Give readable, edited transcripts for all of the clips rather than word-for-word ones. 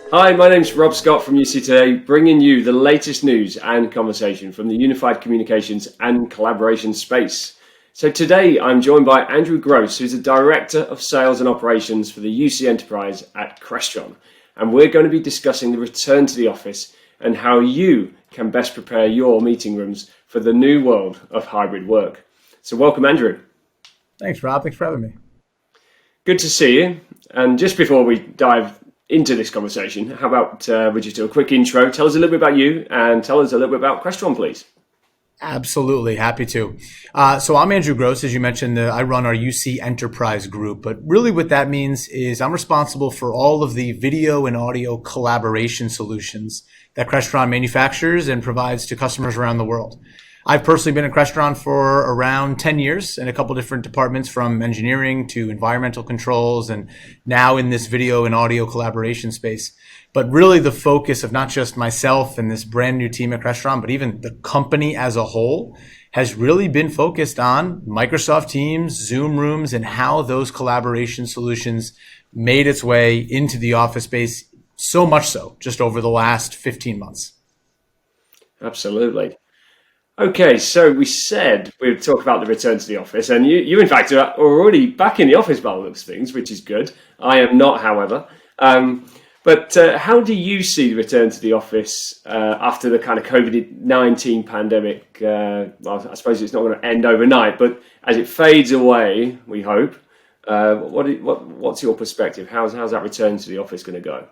Hi, my name's Rob Scott from UC Today, bringing you the latest news and conversation from the unified communications and collaboration space. So today I'm joined by Andrew Gross, who's the Director of Sales and Operations for the UC Enterprise at Crestron. And we're going to be discussing the return to the office and how you can best prepare your meeting rooms for the new world of hybrid work. So welcome, Andrew. Thanks, Rob. Thanks for having me. Good to see you. And just before we dive into this conversation, how about we just do a quick intro? Tell us a little bit about you and tell us a little bit about Crestron, please. Absolutely. Happy to. So I'm Andrew Gross. As you mentioned, I run our UC Enterprise group. But really what that means is I'm responsible for all of the video and audio collaboration solutions that Crestron manufactures and provides to customers around the world. I've personally been at Crestron for around 10 years in a couple different departments, from engineering to environmental controls, and now in this video and audio collaboration space. But really the focus of not just myself and this brand new team at Crestron, but even the company as a whole has really been focused on Microsoft Teams, Zoom rooms, and how those collaboration solutions made its way into the office space, so much so just over the last 15 months. Absolutely. Okay, so we said we'd talk about the return to the office, and you in fact are already back in the office by the looks of things, which is good. I am not, however. But how do you see the return to the office after the kind of COVID-19 pandemic? Well, I suppose it's not going to end overnight, but as it fades away, we hope. What's your perspective? How's that return to the office going to go?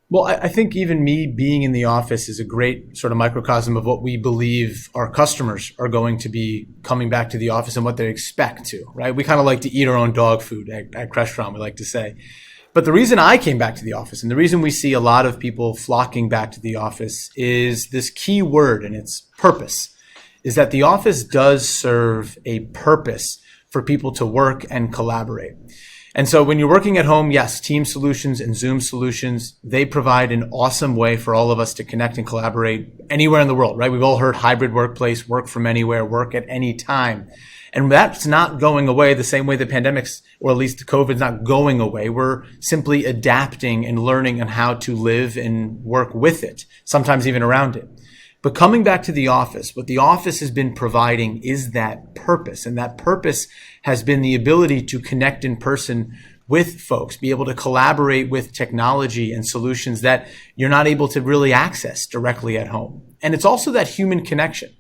Well, I think even me being in the office is a great sort of microcosm of what we believe our customers are going to be coming back to the office and what they expect to, right? We kind of like to eat our own dog food at Crestron, we like to say. But the reason I came back to the office and the reason we see a lot of people flocking back to the office is this key word, and it's purpose, is that the office does serve a purpose for people to work and collaborate. And so when you're working at home, yes, Teams solutions and Zoom solutions, they provide an awesome way for all of us to connect and collaborate anywhere in the world, right? We've all heard hybrid workplace, work from anywhere, work at any time. And that's not going away the same way the pandemic's, or at least the COVID's not going away. We're simply adapting and learning on how to live and work with it, sometimes even around it. But coming back to the office, what the office has been providing is that purpose. And that purpose has been the ability to connect in person with folks, be able to collaborate with technology and solutions that you're not able to really access directly at home. And it's also that human connection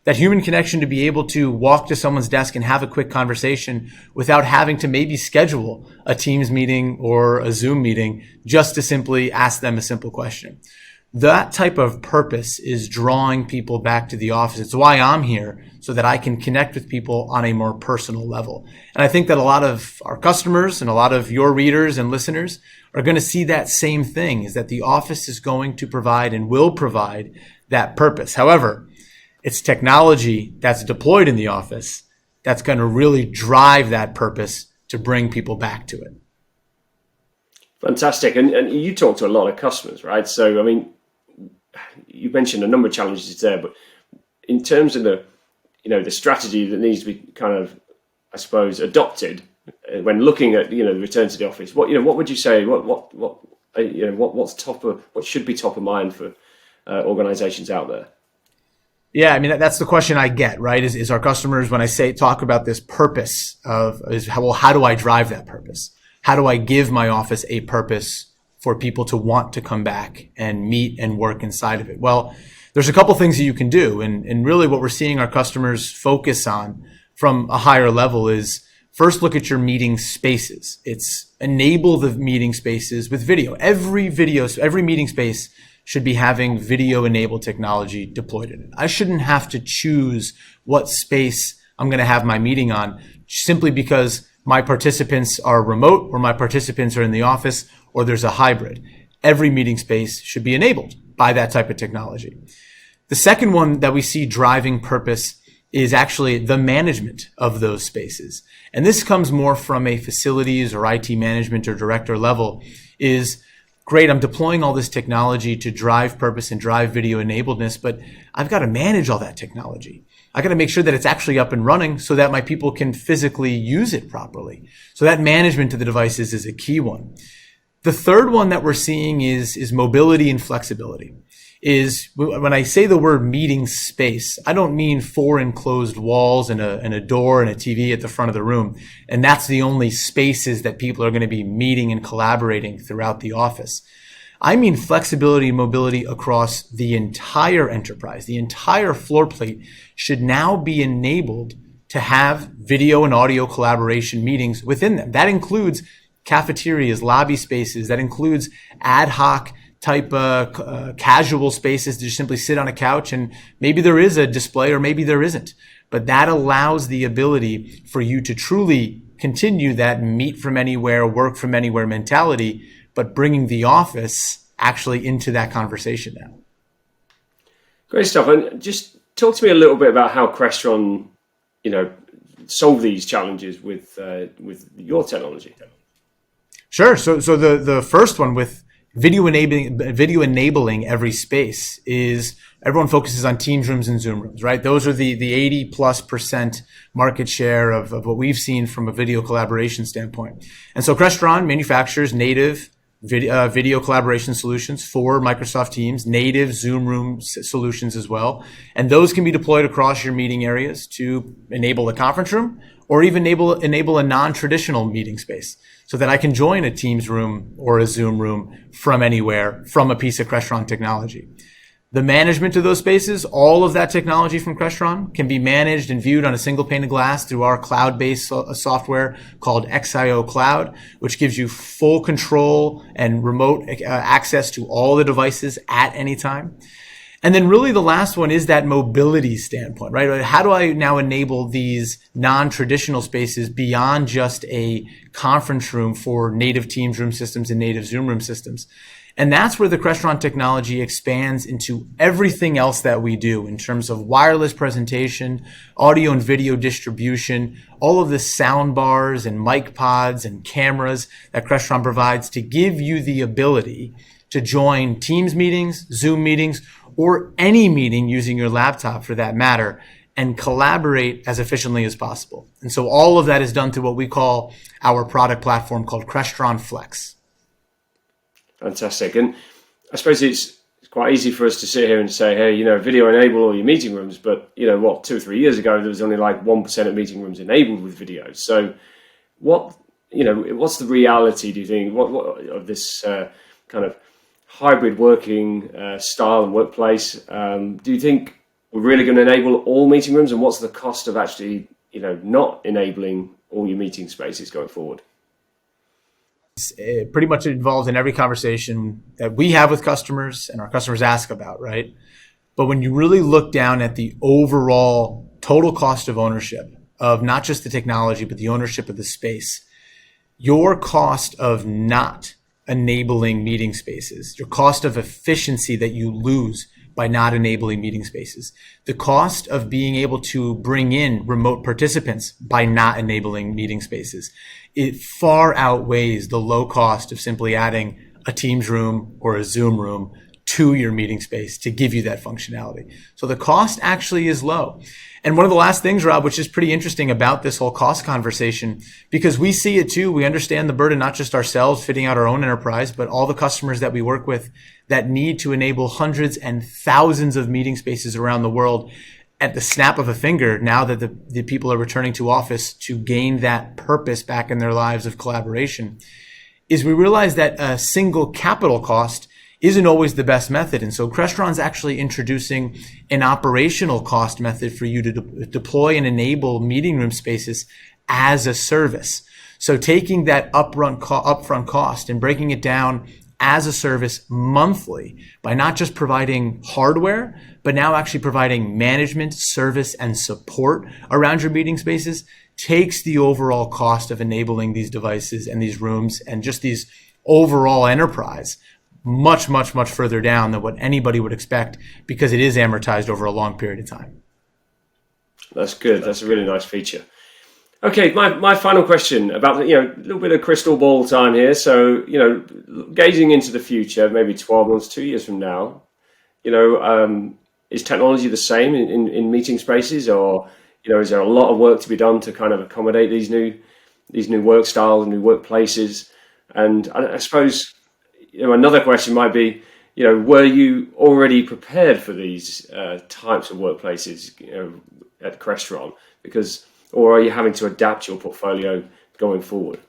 to be able to walk to someone's desk and have a quick conversation without having to maybe schedule a Teams meeting or a Zoom meeting just to simply ask them a simple question. That type of purpose is drawing people back to the office. It's why I'm here, so that I can connect with people on a more personal level. And I think that a lot of our customers and a lot of your readers and listeners are going to see that same thing, is that the office is going to provide and will provide that purpose. However, it's technology that's deployed in the office that's going to really drive that purpose to bring people back to it. Fantastic. And you talk to a lot of customers, right? So, I mean, you mentioned a number of challenges there, but in terms of the strategy that needs to be kind of, I suppose, adopted when looking at, the return to the office, what would you say? What should be top of mind for organizations out there? Yeah, I mean, that's the question I get, right? Is our customers, when I talk about this purpose how do I drive that purpose? How do I give my office a purpose for people to want to come back and meet and work inside of it? Well, there's a couple things that you can do. And really what we're seeing our customers focus on from a higher level is, first, look at your meeting spaces. It's enable the meeting spaces with video. Every meeting space should be having video enabled technology deployed in it. I shouldn't have to choose what space I'm going to have my meeting on simply because my participants are remote or my participants are in the office or there's a hybrid. Every meeting space should be enabled by that type of technology. The second one that we see driving purpose is actually the management of those spaces. And this comes more from a facilities or IT management or director level. Is great, I'm deploying all this technology to drive purpose and drive video enabledness, but I've got to manage all that technology. I got to make sure that it's actually up and running so that my people can physically use it properly. So that management of the devices is a key one. The third one that we're seeing is mobility and flexibility. Is when I say the word meeting space, I don't mean 4 enclosed walls and a door and a TV at the front of the room. And that's the only spaces that people are going to be meeting and collaborating throughout the office. I mean flexibility and mobility across the entire enterprise. The entire floor plate should now be enabled to have video and audio collaboration meetings within them. That includes cafeterias, lobby spaces. That includes ad hoc type casual spaces to just simply sit on a couch, and maybe there is a display or maybe there isn't. But that allows the ability for you to truly continue that meet from anywhere, work from anywhere mentality, but bringing the office actually into that conversation now. Great stuff. And just talk to me a little bit about how Crestron, solve these challenges with your technology. Sure. So the first one with video enabling every space is everyone focuses on Teams rooms and Zoom rooms, right? Those are the 80+% market share of what we've seen from a video collaboration standpoint. And so Crestron manufactures native video collaboration solutions for Microsoft Teams, native Zoom room solutions as well. And those can be deployed across your meeting areas to enable a conference room or even enable a non-traditional meeting space so that I can join a Teams room or a Zoom room from anywhere from a piece of Crestron technology. The management of those spaces, all of that technology from Crestron can be managed and viewed on a single pane of glass through our cloud-based software called XIO Cloud, which gives you full control and remote access to all the devices at any time. And then really the last one is that mobility standpoint, right? How do I now enable these non-traditional spaces beyond just a conference room for native Teams room systems and native Zoom room systems? And that's where the Crestron technology expands into everything else that we do in terms of wireless presentation, audio and video distribution, all of the sound bars and mic pods and cameras that Crestron provides to give you the ability to join Teams meetings, Zoom meetings, or any meeting using your laptop for that matter, and collaborate as efficiently as possible. And so all of that is done through what we call our product platform called Crestron Flex. Fantastic. And I suppose it's quite easy for us to sit here and say, hey, video enable all your meeting rooms. But, 2 or 3 years ago, there was only like 1% of meeting rooms enabled with video. So what's the reality, do you think, what of this kind of hybrid working style and workplace? Do you think we're really going to enable all meeting rooms? And what's the cost of actually, not enabling all your meeting spaces going forward? It's pretty much involved in every conversation that we have with customers and our customers ask about, right? But when you really look down at the overall total cost of ownership of not just the technology, but the ownership of the space, your cost of not enabling meeting spaces, your cost of efficiency that you lose by not enabling meeting spaces, the cost of being able to bring in remote participants by not enabling meeting spaces, it far outweighs the low cost of simply adding a Teams room or a Zoom room to your meeting space to give you that functionality. So the cost actually is low. And one of the last things, Rob, which is pretty interesting about this whole cost conversation, because we see it too, we understand the burden, not just ourselves fitting out our own enterprise, but all the customers that we work with that need to enable hundreds and thousands of meeting spaces around the world at the snap of a finger now that the people are returning to office to gain that purpose back in their lives of collaboration, is we realize that a single capital cost isn't always the best method. And so Crestron's actually introducing an operational cost method for you to deploy and enable meeting room spaces as a service. So taking that upfront cost and breaking it down as a service monthly by not just providing hardware, but now actually providing management, service, and support around your meeting spaces takes the overall cost of enabling these devices and these rooms and just these overall enterprise much, much, much further down than what anybody would expect because it is amortized over a long period of time. That's good. That's a really nice feature. Okay, my final question about, a little bit of crystal ball time here. So, gazing into the future, maybe 12 months, 2 years from now, is technology the same in meeting spaces, or, is there a lot of work to be done to kind of accommodate these new work styles, new workplaces? And I suppose another question might be, were you already prepared for these types of workplaces, at Crestron? Or are you having to adapt your portfolio going forward?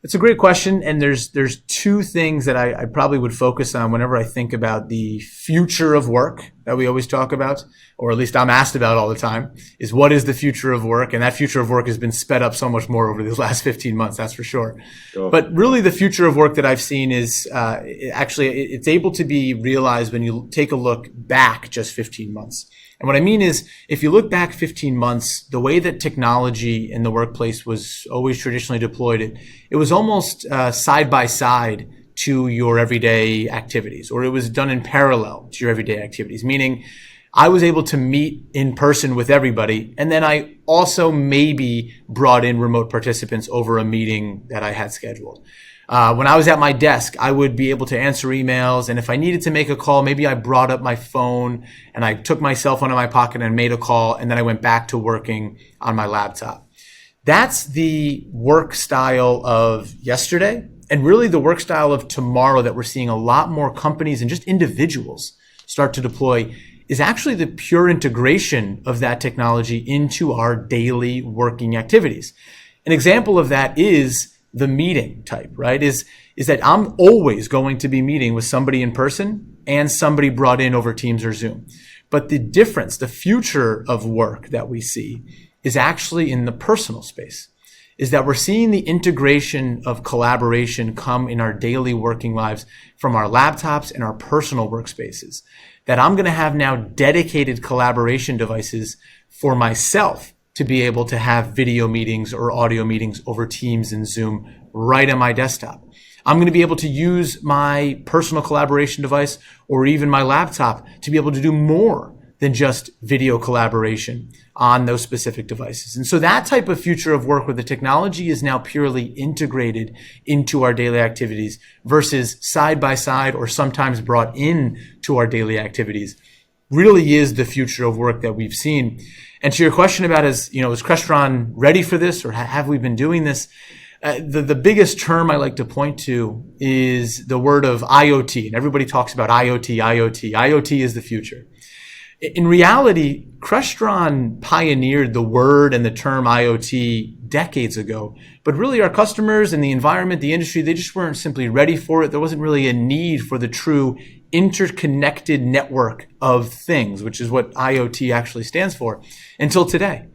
It's a great question, and there's two things that I probably would focus on whenever I think about the future of work that we always talk about, or at least I'm asked about all the time, is what is the future of work? And that future of work has been sped up so much more over these last 15 months, that's for sure. Sure. But really the future of work that I've seen is it's able to be realized when you take a look back just 15 months. And what I mean is, if you look back 15 months, the way that technology in the workplace was always traditionally deployed, it was almost side by side to your everyday activities, or it was done in parallel to your everyday activities, meaning I was able to meet in person with everybody, and then I also maybe brought in remote participants over a meeting that I had scheduled. When I was at my desk, I would be able to answer emails, and if I needed to make a call, maybe I brought up my phone and I took my cell phone in my pocket and made a call, and then I went back to working on my laptop. That's the work style of yesterday, and really the work style of tomorrow that we're seeing a lot more companies and just individuals start to deploy is actually the pure integration of that technology into our daily working activities. An example of that is the meeting type, right? Is that I'm always going to be meeting with somebody in person and somebody brought in over Teams or Zoom. But the difference, the future of work that we see is actually in the personal space, is that we're seeing the integration of collaboration come in our daily working lives from our laptops and our personal workspaces. That I'm going to have now dedicated collaboration devices for myself to be able to have video meetings or audio meetings over Teams and Zoom right on my desktop. I'm going to be able to use my personal collaboration device or even my laptop to be able to do more than just video collaboration on those specific devices. And so that type of future of work where the technology is now purely integrated into our daily activities versus side by side or sometimes brought in to our daily activities really is the future of work that we've seen. And to your question about is Crestron ready for this, or have we been doing this? The biggest term I like to point to is the word of IoT. And everybody talks about IoT. IoT is the future. In reality, Crestron pioneered the word and the term IoT decades ago. But really our customers and the environment, the industry, they just weren't simply ready for it. There wasn't really a need for the true interconnected network of things, which is what IoT actually stands for, until today.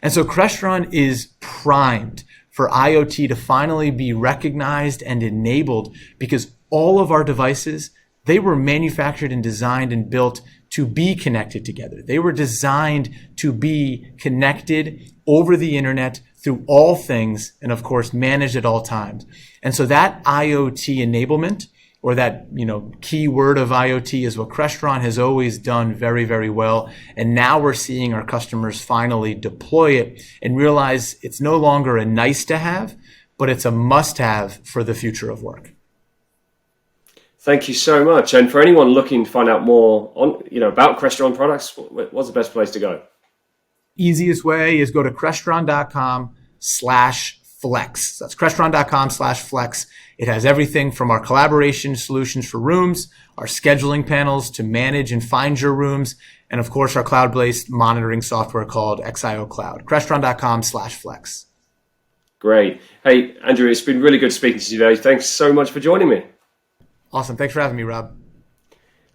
And so Crestron is primed for IoT to finally be recognized and enabled because all of our devices, they were manufactured and designed and built to be connected together. They were designed to be connected over the internet through all things and of course managed at all times. And so that IoT enablement, or that key word of IoT, is what Crestron has always done very, very well. And now we're seeing our customers finally deploy it and realize it's no longer a nice to have, but it's a must have for the future of work. Thank you so much. And for anyone looking to find out more on about Crestron products, what's the best place to go? Easiest way is go to crestron.com/flex. That's crestron.com/flex. It has everything from our collaboration solutions for rooms, our scheduling panels to manage and find your rooms, and of course our cloud-based monitoring software called XIO Cloud. crestron.com/flex. Great. Hey, Andrew, it's been really good speaking to you today. Thanks so much for joining me. Awesome. Thanks for having me, Rob.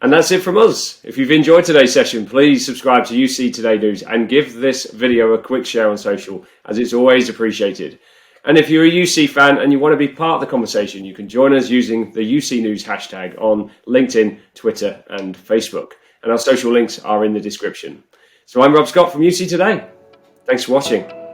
And that's it from us. If you've enjoyed today's session, please subscribe to UC Today News and give this video a quick share on social, as it's always appreciated. And if you're a UC fan and you want to be part of the conversation, you can join us using the UC News hashtag on LinkedIn, Twitter, and Facebook. And our social links are in the description. So I'm Rob Scott from UC Today. Thanks for watching.